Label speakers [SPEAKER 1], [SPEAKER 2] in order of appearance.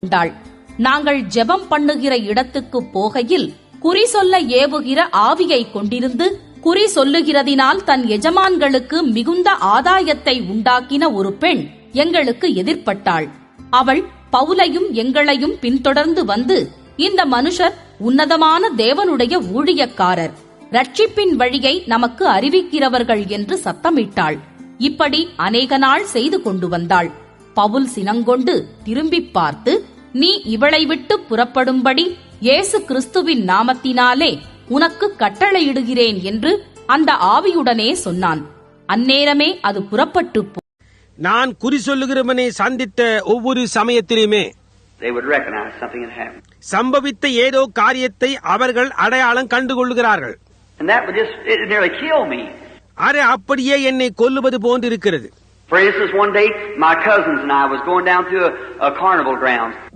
[SPEAKER 1] கொண்டாள். நாங்கள் ஜெபம் பண்ணுகிற இடத்துக்கு போகையில் குறி சொல்ல ஏவுகிற ஆவியை கொண்டிருந்து குறி சொல்லுகிறதினால் தன் எஜமான்களுக்கு மிகுந்த ஆதாயத்தை உண்டாக்கின ஒரு பெண் எங்களுக்கு எதிர்பட்டாள். அவள் பவுலையும் எங்களையும் பின்தொடர்ந்து வந்து, இந்த மனுஷர் உன்னதமான தேவனுடைய ஊழியக்காரர், ரட்சிப்பின் வழியை நமக்கு அறிவிக்கிறவர்கள் என்று சத்தமிட்டாள். இப்படி அநேக நாள் செய்து கொண்டு வந்தாள். பவுல் சினங்கொண்டு திரும்பி பார்த்து, நீ இவளை விட்டு புறப்படும்படி இயேசு கிறிஸ்துவின் நாமத்தினாலே உனக்கு கட்டளையிடுகிறேன் என்று அந்த ஆவியுடனே சொன்னான். அந்நேரமே அது புறப்பட்டு
[SPEAKER 2] நான் குறி சொல்லுகிறவனை சந்தித்த ஒவ்வொரு சமயத்திலுமே சம்பவித்த ஏதோ காரியத்தை அவர்கள் அடையாளம் கண்டுகொள்கிறார்கள். அது அப்படியே என்னை கொல்லுவது போன்றிருக்கிறது.
[SPEAKER 3] For instance, one day my cousins and I was going down to a carnival grounds.